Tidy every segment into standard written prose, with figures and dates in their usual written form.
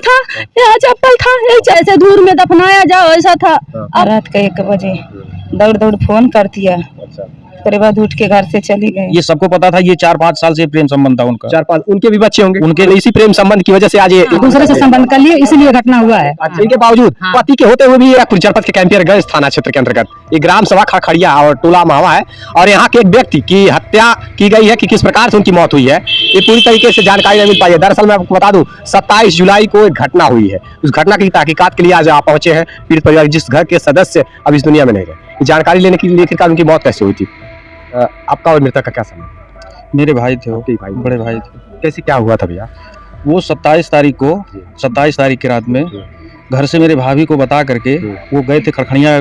था, यहाँ चप्पल था, ऐसे दूर में दफनाया जाओ ऐसा था। रात के 1 बजे दौड़ दौड़ फोन कर दिया, उसके बाद उठ के घर से चली गई। ये सबको पता था, ये 4-5 साल से प्रेम संबंध था उनका। 4-5 उनके भी बच्चे होंगे, उनके इसी प्रेम संबंध की वजह से आज ये दूसरे से संबंध कर लिए, इसलिए घटना हुआ है। अच्छा, इनके बावजूद पति के होते हुए भी जनपद के कैंपियरगंज थाना क्षेत्र के अंतर्गत ये ग्राम सभा खड़खड़िया और टोला मावा है, और यहाँ के एक व्यक्ति की हत्या की गई है कि किस प्रकार से उनकी मौत हुई है ये पूरी तरीके से जानकारी नहीं मिल पाई है। दरअसल मैं आपको बता दूं 27 जुलाई को एक घटना हुई है, उस घटना की तहकीकात के लिए आज आप पहुंचे हैं पीड़ित परिवार, जिस घर के सदस्य अब इस दुनिया में नहीं रहे। जानकारी लेने के लिए आखिरकार उनकी मौत कैसे हुई थी, आपका और मृतक का क्या संबंध? मेरे भाई थे वो, भाई, बड़े भाई थे। कैसे क्या हुआ था भैया? वो 27 तारीख की रात में घर से मेरे भाभी को बता करके वो गए थे खड़खड़िया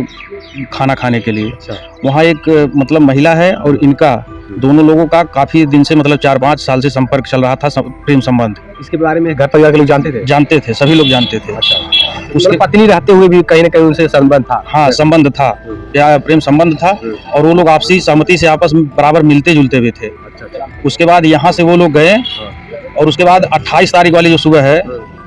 खाना खाने के लिए। वहाँ एक मतलब महिला है और इनका दोनों लोगों का काफी दिन से मतलब 4-5 साल से संपर्क चल रहा था, प्रेम संबंध। इसके बारे में घर परिवार के लोग जानते थे? सभी लोग जानते थे। उसके पत्नी रहते हुए भी कहीं न कहीं उनसे संबंध था? हाँ, संबंध था, या प्रेम संबंध था, और वो लोग आपसी सहमति से आपस में बराबर मिलते जुलते भी थे। उसके बाद यहाँ से वो लोग गए, और उसके बाद 28 तारीख वाली जो सुबह है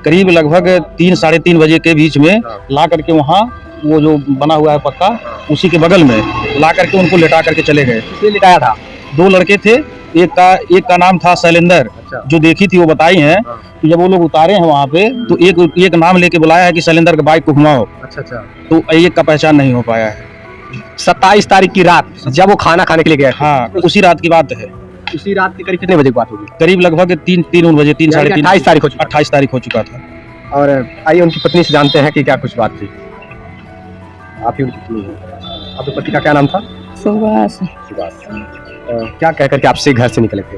करीब लगभग 3-3:30 बजे के बीच में ला करके वहाँ वो जो बना हुआ है पक्का, उसी के बगल में ला करके उनको लेटा करके चले गए। किसने लिटाया था? 2 लड़के थे, एक का नाम था शैलेंद्र, जो देखी थी वो बताई है कि जब वो लोग उतारे हैं वहाँ पे तो एक नाम लेके बुलाया है कि शैलेंद्र के बाइक को घुमाओ। अच्छा, तो एक का पहचान नहीं हो पाया है। 27 तारीख की रात जब वो खाना खाने के लिए गए? हाँ, उसी रात की बात है। उसी रात के करीब कितने बजे की बात होगी? करीब लगभग 3 बजे, 3-3:30। 28 तारीख हो चुका था। और आइए उनकी पत्नी से जानते हैं कि क्या कुछ बात थी। आप ही उनकी पत्नी हैं, आपके पति का क्या नाम था? सुभाष। क्या कह करके आपसे घर से निकले थे?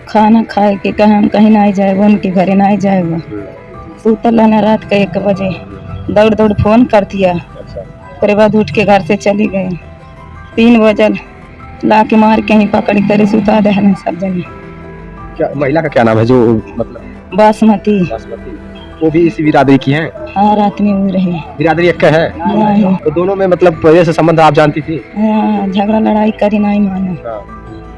खाना खाए के कहा हम कहीं नहीं जाएगा, उनके घर नहीं जाएगा। सुतल रहना, रात के 1 बजे दौड़ दौड़ फोन कर दिया, उसके बाद उठ के घर से चली गई। 3 बजे ला के मार के ही पकड़ी करे सुता दे सब जने। क्या महिला का क्या नाम है जो मतलब? बासमती। वो भी इसी बिरादरी की हैं? हाँ, रात में हुई रही। बिरादरी एक है? तो दोनों में मतलब पहले से संबंध आप जानती थी? हाँ, झगड़ा लड़ाई करी नहीं माने।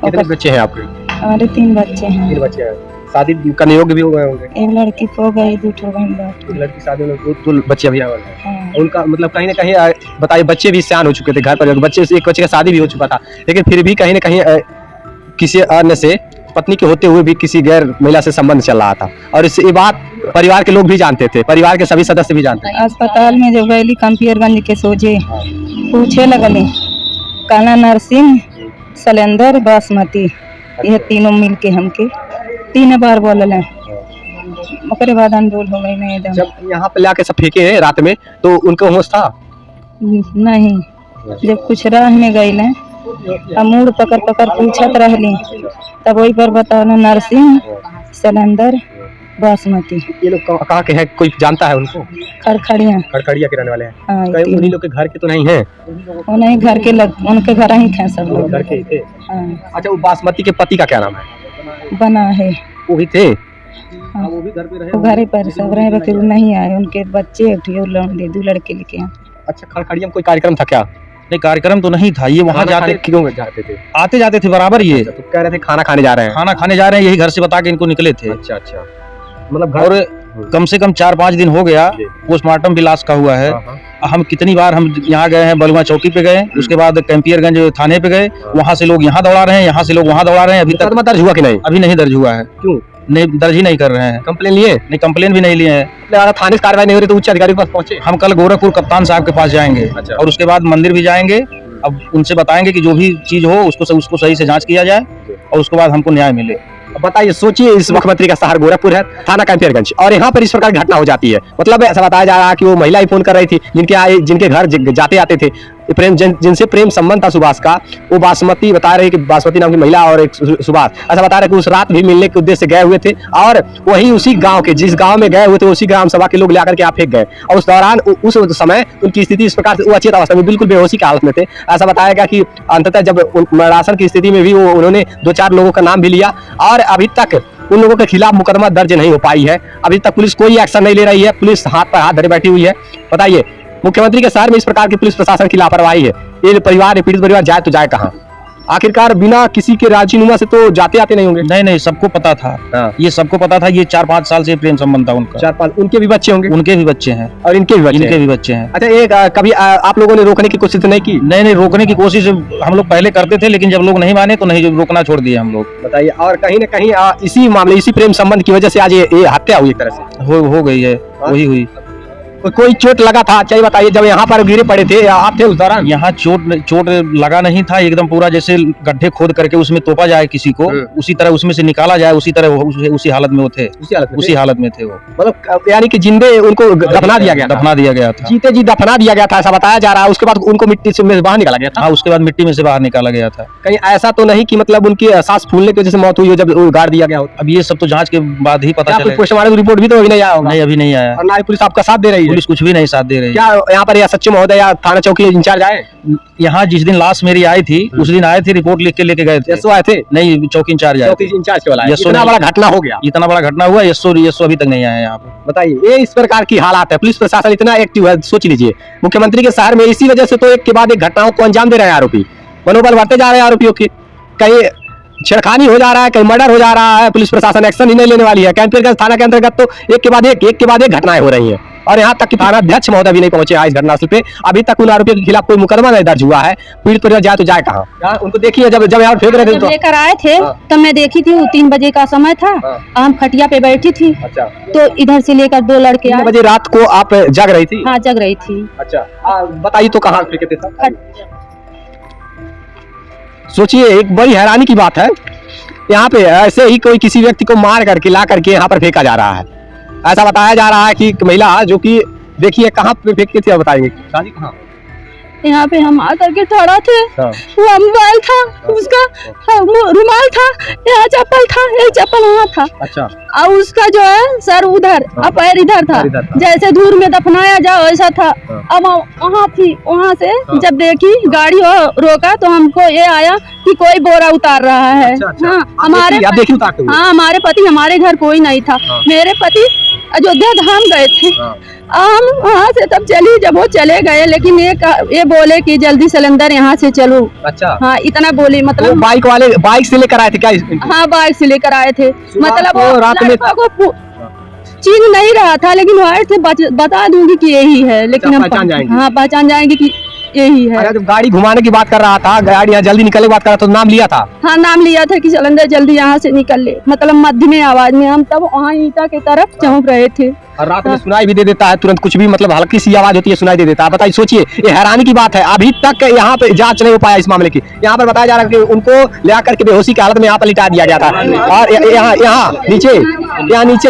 कितने बच्चे हैं आपके? हमारे 3 बच्चे हैं। 3 बच्चे हैं, शादी करने योग्य भी हो गए होंगे? एक लड़की हो गई, 2 हो गई। लड़की शादी में 2 बच्चे अभी आए हैं। उनका मतलब कहीं ना कहीं बताइए, बच्चे भी सियान हो चुके थे घर पर, बच्चे से एक बच्चे का शादी भी हो चुका था, लेकिन फिर भी कहीं ना कहीं किसी अन्य से पत्नी के होते हुए भी किसी गैर महिला से संबंध चल रहा था, और ये बात परिवार के लोग भी जानते थे, परिवार के सभी सदस्य भी जानते थे। अस्पताल में जब गई कंपियरगंज के सोझे पूछे लगली, काना नरसिंह, शैलेंद्र, बासमती, ये तीनों मिलके हमके 3 बार बोलले। ओकरे बाद अनडोल हो गई। नहीं, जब यहाँ पे लाके सब फेंके रात में तो उनको होश था? नहीं, जब कुछ राह में गई मूड पकड़ पूछत रहली, तब वही पर बताओ नरसिंह, शैलेंद्र, बासमती। ये लोग कहाँ के हैं, कोई जानता है उनको? खड़खड़िया के रहने वाले हैं। हाँ, उन्हीं लोग के घर के तो नहीं है? उन्हीं घर के उनके घर ही थे सब लोग। घर के थे? हाँ। अच्छा, वो बासमती के पति का क्या नाम है? बना है। वो भी थे? हाँ, वो भी घर पे रहे? वो घर पर सब रहे, फिर नहीं आए। उनके बच्चे 2 लड़के लेके। अच्छा, खड़खड़िया में कोई कार्यक्रम था क्या? नहीं, कार्यक्रम तो नहीं था, ये वहाँ क्यों जाते थे? आते जाते थे बराबर। ये तो कह रहे थे खाना खाने जा रहे हैं, यही घर से बता के इनको निकले थे। अच्छा, मतलब और कम से कम 4-5 दिन हो गया पोस्टमार्टम भी लाश का हुआ है। हम कितनी बार हम यहाँ गए हैं, बलुआ चौकी पे गए, उसके बाद कैंपियरगंज थाने पे गए, वहाँ से लोग यहाँ दौड़ा रहे हैं, यहाँ से लोग वहाँ दौड़ा रहे हैं। अभी तक दर्ज हुआ कि नहीं? अभी नहीं दर्ज हुआ है। क्यों नहीं दर्ज ही नहीं कर रहे हैं? कंप्लेन लिए? नहीं, कंप्लेन भी नहीं लिए हैं। थाने से कार्रवाई नहीं हो रही तो उच्च अधिकारी के पास पहुंचे? हम कल गोरखपुर कप्तान साहब के पास जाएंगे। और उसके बाद मंदिर भी जाएंगे। अब उनसे बताएंगे कि जो भी चीज हो उसको सही से जांच किया जाए, और उसके बाद हमको न्याय मिले। बताइए, सोचिए, इस मुख्यमंत्री का शहर गोरखपुर है, थाना कैंपियरगंज, और यहाँ पर इस प्रकार की घटना हो जाती है। मतलब ऐसा बताया जा रहा है कि वो महिला ही फोन कर रही थी जिनके घर जाते आते थे, जिनसे प्रेम संबंध था सुभाष का। वो बासमती बता रही कि बासमती नाम की महिला और एक सुभाष, ऐसा बता रहे कि उस रात भी मिलने के उद्देश्य से गए हुए थे, और वही उसी गांव के जिस गांव में गए हुए थे उसी ग्राम सभा के लोग लेकर के आप फेंक गए, और उस दौरान उस समय उनकी स्थिति इस प्रकार से, वो अचेत अवस्था में बिल्कुल बेहोशी की हालत में थे। ऐसा बताया गया कि अंततः जब मरणासन की स्थिति में भी उन्होंने 2-4 लोगों का नाम भी लिया, और अभी तक उन लोगों के खिलाफ मुकदमा दर्ज नहीं हो पाई है। अभी तक पुलिस कोई एक्शन नहीं ले रही है, पुलिस हाथ पर हाथ धरे बैठी हुई है। बताइए, मुख्यमंत्री के शहर में इस प्रकार की पुलिस प्रशासन की लापरवाही है, ये परिवार, पीड़ित परिवार जाए तो जाए कहाँ? आखिरकार बिना किसी के राजीनामा से तो जाते आते नहीं होंगे। नहीं नहीं, सबको पता था। हाँ। ये सबको पता था। ये 4-5 साल से प्रेम संबंध था उनका। 4-5 उनके भी बच्चे होंगे। उनके भी बच्चे हैं और इनके भी बच्चे इनके हैं। भी बच्चे हैं। अच्छा, एक कभी आप लोगों ने रोकने की कोशिश नहीं की? नहीं नहीं, रोकने की कोशिश हम लोग पहले करते थे, लेकिन जब लोग नहीं माने तो नहीं, रोकना छोड़ दिया हम लोग। बताइए। और कहीं ना कहीं इसी मामले, इसी प्रेम संबंध की वजह से आज ये हत्या हुई एक तरह से। हो गई है, वही हुई। कोई चोट लगा था? चाहिए बताइए, जब यहाँ पर गिरे पड़े थे आप थे उस दौरान? यहाँ चोट लगा नहीं था। एकदम पूरा जैसे गड्ढे खोद करके उसमें तोपा जाए किसी को, उसी तरह उसमें से निकाला जाए, उसी तरह उसी हालत में वो थे। उसी हालत में थे वो। मतलब यानी कि जिंदे उनको दफना दिया गया? दफना दिया गया था। जीते जी दफना दिया गया था ऐसा बताया जा रहा है। उसके बाद उनको मिट्टी से बाहर निकाला गया था? हाँ, उसके बाद मिट्टी में से बाहर निकाला गया था। कहीं ऐसा तो नहीं कि मतलब उनकी सांस फूलने की वजह से मौत हुई हो जब गाड़ दिया गया हो? अब ये सब तो जांच के बाद ही पता चलेगा। पोस्टमार्टम रिपोर्ट भी तो अभी नहीं आया होगा? नहीं, अभी नहीं आया। और ना ही पुलिस आपका साथ दे रही है? पुलिस कुछ भी नहीं साथ दे रही है। क्या यहाँ पर या सच्चे महोदय या थाना चौकी इंचार्ज आए? यहाँ जिस दिन लाश मेरी आई थी उस दिन आए थे, रिपोर्ट लिख के लेके गए थे। यशो आए थे? नहीं, चौकी इंचार्ज आए थे। चौकी इंचार्ज केवल आए। यशो इतना नहीं। बड़ा घटना हो गया। इतना बड़ा घटना हुआ, यशो अभी तक नहीं आया यहाँ पे। बताइए, ये इस प्रकार की हालात है। पुलिस प्रशासन इतना एक्टिव है, सोच लीजिए। मुख्यमंत्री के शहर में इसी वजह से तो एक के बाद एक घटनाओं को अंजाम दे रहे हैं आरोपी। मनोबल बढ़ते जा रहे हैं आरोपियों की। कहीं छेड़खानी हो जा रहा है, कहीं मर्डर हो जा रहा है, पुलिस प्रशासन एक्शन ही नहीं लेने वाली है। कैंपरगंज थाना के अंतर्गत तो एक के बाद एक घटनाएं हो रही हैं। और यहाँ तक कि थाना अध्यक्ष महोदय भी नहीं पहुंचे आज घटनास्थल पे। अभी तक उन आरोपियों के खिलाफ कोई मुकदमा नहीं दर्ज हुआ है। पीड़ित परिवार जाए तो जाए कहाँ? उनको देखिए, जब यहाँ फेंक रहे थे तो लेकर आए थे तब मैं देखी थी, वो 3 बजे का समय था। हम खटिया पे बैठी थी। अच्छा। तो इधर से लेकर 2 लड़के 3 आए। बजे रात को आप जग रही थी? हाँ, जग रही थी। अच्छा, बताइए तो कहाँ फेंके थे? सोचिए, एक बड़ी हैरानी की बात है। यहाँ पे ऐसे ही कोई किसी व्यक्ति को मार करके ला करके यहाँ पर फेंका जा रहा है। ऐसा बताया जा रहा है कि एक महिला जो कि देखिए कहाँ पे फेंकी थी, आप बताएंगे? शादी कहाँ? यहाँ पे हम आकर के खड़ा थे। हाँ। वो मोबाइल था उसका, रुमाल था, यहाँ चप्पल था, ये चप्पल वहाँ था। अच्छा। और उसका जो है सर उधर और पैर इधर था। जैसे दूर में दफनाया जाओ ऐसा था। अब वहाँ थी, वहाँ से जब देखी गाड़ी रोका तो हमको ये आया कि कोई बोरा उतार रहा है। हाँ, हमारे पति, हमारे घर कोई नहीं था। मेरे पति अयोध्या धाम गए थे। हम वहाँ से तब चली, जब वो चले गए, लेकिन ये बोले कि जल्दी सिलेंडर यहाँ से चलो। अच्छा। हाँ, इतना बोली। मतलब बाइक वाले बाइक से लेकर आए थे क्या? हाँ, बाइक से लेकर आए थे। मतलब वो रात में चीन नहीं रहा था, लेकिन वाइट से बता दूंगी कि यही है। लेकिन हम पहचान जाएंगे। हाँ, पहचान जाएंगे कि यही है। जब गाड़ी घुमाने की बात कर रहा था, गाड़ी यहाँ जल्दी निकलने की बात कर रहा था, तो नाम लिया था? हाँ, नाम लिया था कि सिलेंडर जल्दी यहाँ से निकल ले। मतलब मध्य में आवाज में हम तब वहाँ ईटा की तरफ चौंक रहे थे। और रात में सुनाई भी दे देता है तुरंत, कुछ भी मतलब हल्की सी आवाज होती है सुनाई दे देता है। बताइए, सोचिए, ये हैरानी की बात है। अभी तक यहाँ पे जांच नहीं हो पाया इस मामले की। यहाँ पर बताया जा रहा है कि उनको ले आकर के बेहोशी की हालत में यहाँ पर लिटा दिया गया था। और यहाँ नीचे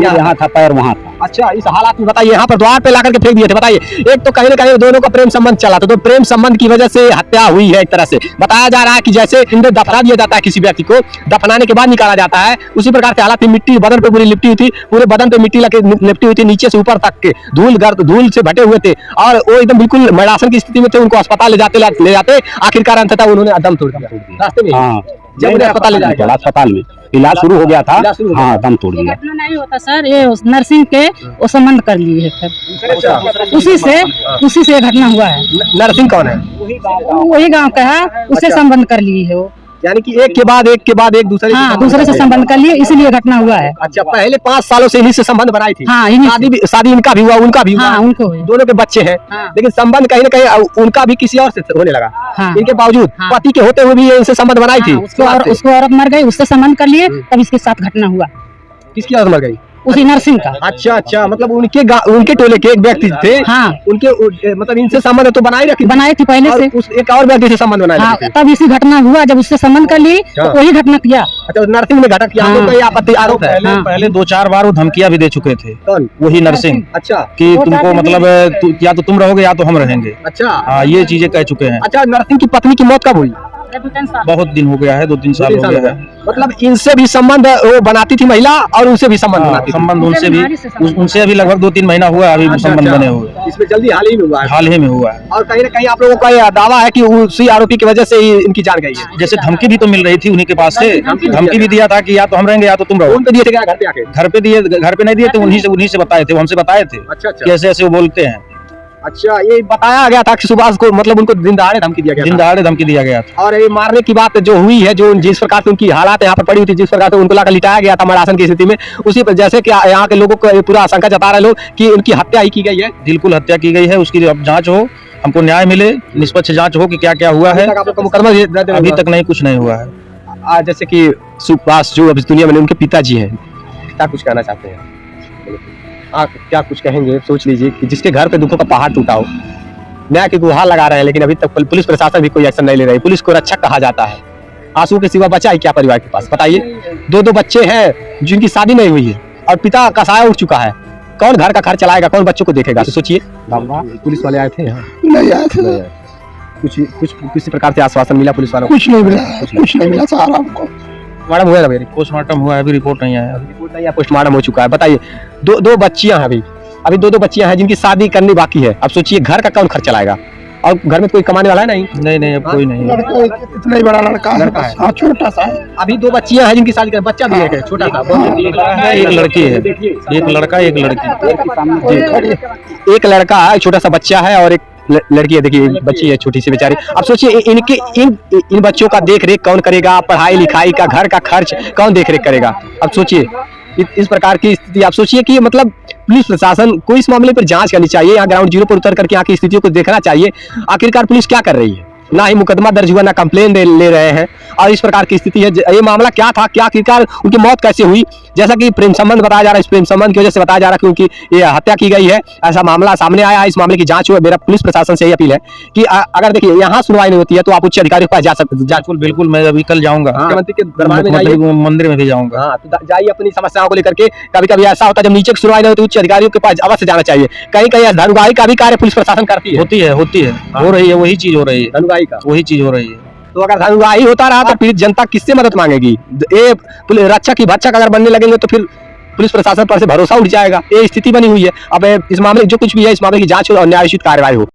यहाँ था, पैर वहाँ था। अच्छा, इस हालात में बताइए, यहाँ पर द्वार पे ला करके फेंक दिए थे। बताइए, एक तो कहीं ना कहीं दोनों का प्रेम संबंध चला था, तो प्रेम संबंध की वजह से हत्या हुई है एक तरह से। बताया जा रहा है कि जैसे इन्हें दफना दिया जाता है, किसी व्यक्ति को दफनाने के बाद निकाला जाता है, उसी प्रकार से हालात में मिट्टी बदन पे पूरी लिपटी हुई थी, पूरे बदन पे मिट्टी लिपटी हुई थी, नीचे से ऊपर तक के धूल से भटे हुए थे। और वो एकदम बिल्कुल मैरासन की स्थिति में थे। उनको अस्पताल ले जाते आखिरकार अंततः उन्होंने दम तोड़ दिया रास्ते में। हाँ, जब उन्हें अस्पताल ले जाया, अस्पताल में इलाज शुरू हो गया था। हाँ, दम तोड़ दिया। घटना नहीं होता सर, ये नर्सिंग के वो संबंध कर लिए है फिर उसी से घटना हुआ है। नर्सिंग कौन है? वही गांव का है, उससे संबंध कर लिए है वो। यानी कि एक के बाद एक दूसरे से संबंध कर लिए, इसीलिए घटना हुआ है। अच्छा, पहले 5 सालों से इन्हीं से संबंध बनाई थी। हाँ, शादी इनका भी हुआ, उनका भी हुआ। हाँ, उनको हुआ। दोनों के बच्चे हैं। हाँ। लेकिन संबंध कहीं ना कहीं उनका भी किसी और से होने लगा। हाँ। इनके बावजूद पति के होते हुए भी इनसे संबंध बनाई थी। उसको औरत मर गई, उससे संबंध कर लिए, तब इसके साथ घटना हुआ। किसकी औरत मर गई? उसी नर्सिंग का। अच्छा, मतलब उनके टोले के एक व्यक्ति थे। हाँ, उनके मतलब इनसे संबंध तो बनाई थी पहले से। एक और व्यक्ति से संबंध बनाए। हाँ, तब इसी घटना हुआ, जब उससे संबंध कर लिए तो वही घटना किया। अच्छा, नर्सिंग ने घटना किया। हाँ। कोई आपत्ति आरोप है? पहले 2-4 बार वो धमकियां भी दे चुके थे। कौन? वही नर्सिंग। अच्छा, कि तुमको मतलब या तो तुम रहोगे या तो हम रहेंगे। अच्छा। हाँ, ये चीजें कह चुके हैं। अच्छा, नर्सिंग की पत्नी की मौत कब हुई? बहुत दिन हो गया है, 2-3 साल हो गया है। मतलब इनसे भी संबंध वो बनाती थी महिला, और उनसे भी संबंध बनाती थी। संबंध उनसे अभी लगभग 2-3 महीना हुआ अभी संबंध बने हुए। इसमें जल्दी हाल ही में हुआ है। हाल ही में हुआ है। और कहीं ना कहीं आप लोगों का यह दावा है कि उसी आरोपी की वजह से ही इनकी जान गई है। जैसे धमकी भी तो मिल रही थी उन्हीं के पास से। धमकी भी दिया था कि या तो हम रहेंगे या तो तुम रहो। उनपे दिए थे क्या? घर पे आके? घर पे दिए, घर पे नहीं दिए थे, उन्हीं से बताए थे, हमसे बताए थे। अच्छा। कैसे ऐसे वो बोलते हैं। अच्छा, ये बताया गया था कि सुभाष को मतलब उनको दिन दहाड़े धमकी दिया गया दिन था। दहाड़े धमकी दिया गया था। और ये मारने की बात जो हुई है, जो जिस प्रकार से उनकी हालात यहाँ पर पड़ी हुई थी, जिस प्रकार से उनको लाकर लिटाया गया था मरासन की स्थिति में, उसी पर जैसे कि यहाँ के लोगों को पूरा आशंका जता रहे लोग कि उनकी हत्या ही की गई है। बिल्कुल हत्या की गई है, उसकी अब जांच हो, हमको न्याय मिले, निष्पक्ष जांच हो कि क्या क्या हुआ है। अभी तक आप लोग का मुकदमा अभी तक नहीं, कुछ नहीं हुआ है। जैसे कि सुभाष जो अभी दुनिया में उनके पिताजी हैं, क्या कुछ कहना चाहते हैं आप? क्या कुछ कहेंगे? सोच लीजिए कि जिसके घर पे दुखों का पहाड़ टूटा हो, न्याय की गुहार लगा रहे हैं, लेकिन अभी तक पुलिस प्रशासन भी कोई एक्शन नहीं ले रही। पुलिस को रक्षक कहा जाता है, आंसू के सिवा बचा है क्या परिवार के पास? बताइए, दो बच्चे हैं जिनकी शादी नहीं हुई है और पिता का साया उठ चुका है। कौन घर का खर्च चलाएगा, कौन बच्चों को देखेगा? सोचिए। पुलिस वाले आए थे यहाँ? नहीं आए थे। कुछ किसी प्रकार से आश्वासन मिला पुलिस वालों को? कुछ नहीं मिला, कुछ नहीं मिला सर हमको। मैडम हुआ ना मेरी पोस्टमार्टम हुआ है, अभी रिपोर्ट नहीं आया। रिपोर्ट नहीं है, पोस्टमार्टम हो चुका है। बताइए, दो बच्चियां हैं, अभी दो बच्चियां हैं जिनकी शादी करनी बाकी है। अब सोचिए घर का कौन खर्च चलाएगा, और घर में कोई कमाने वाला है नहीं। नहीं, अब कोई नहीं है। लड़का इतना ही बड़ा लड़का है, हाँ छोटा सा है। अभी दो बच्चियां हैं जिनकी शादी कर, बच्चा भी है छोटा सा, एक लड़की है, एक लड़का एक लड़की। एक लड़का है, छोटा सा बच्चा है, और एक लड़की है। देखिए बच्ची है छोटी सी बेचारी। अब सोचिए इनके इन बच्चों का देख रेख कौन करेगा, पढ़ाई लिखाई का, घर का खर्च कौन देख रेख करेगा? अब सोचिए इस प्रकार की स्थिति। आप सोचिए कि मतलब पुलिस प्रशासन को इस मामले पर जांच करनी चाहिए, यहाँ ग्राउंड जीरो पर उतर करके यहाँ की स्थितियों को देखना चाहिए। आखिरकार पुलिस क्या कर रही है? ना ही मुकदमा दर्ज हुआ, ना कंप्लेन ले रहे हैं, और इस प्रकार की स्थिति है। ये मामला क्या था, क्या आखिरकार उनकी मौत कैसे हुई? जैसा कि प्रेम संबंध बताया जा रहा है, इस प्रेम संबंध की वजह से बताया जा रहा है कि उनकी ये हत्या की गई है, ऐसा मामला सामने आया है। इस मामले की जांच हुई। मेरा पुलिस प्रशासन से यही अपील है कि अगर देखिए यहाँ सुनवाई नहीं होती है तो आप उच्च अधिकारियों के पास जा सकते। बिल्कुल, मैं अभी कल जाऊंगा, मुख्यमंत्री के दरबार में जाइए, मंदिर में भी जाऊंगा। हाँ, तो जाइए अपनी समस्याओं को लेकर के। कभी कभी ऐसा होता है जब नीचे की सुनवाई नहीं होती, उच्च अधिकारियों के पास अवश्य जाना चाहिए। कहीं कहीं धनुगाही का भी कार्य पुलिस प्रशासन करती है। होती है, हो रही है, वही चीज हो रही है, धनुगाही का वही चीज हो रही है। तो अगर धनुगाही होता रहा तो पीड़ित जनता किससे मदद मांगेगी? ये रक्षक की भक्षक अगर बनने लगेंगे तो फिर पुलिस प्रशासन पर से भरोसा उठ जाएगा। ये स्थिति बनी हुई है। अब इस मामले जो कुछ भी है, इस मामले की जांच हो और न्यायोचित कार्रवाई हो।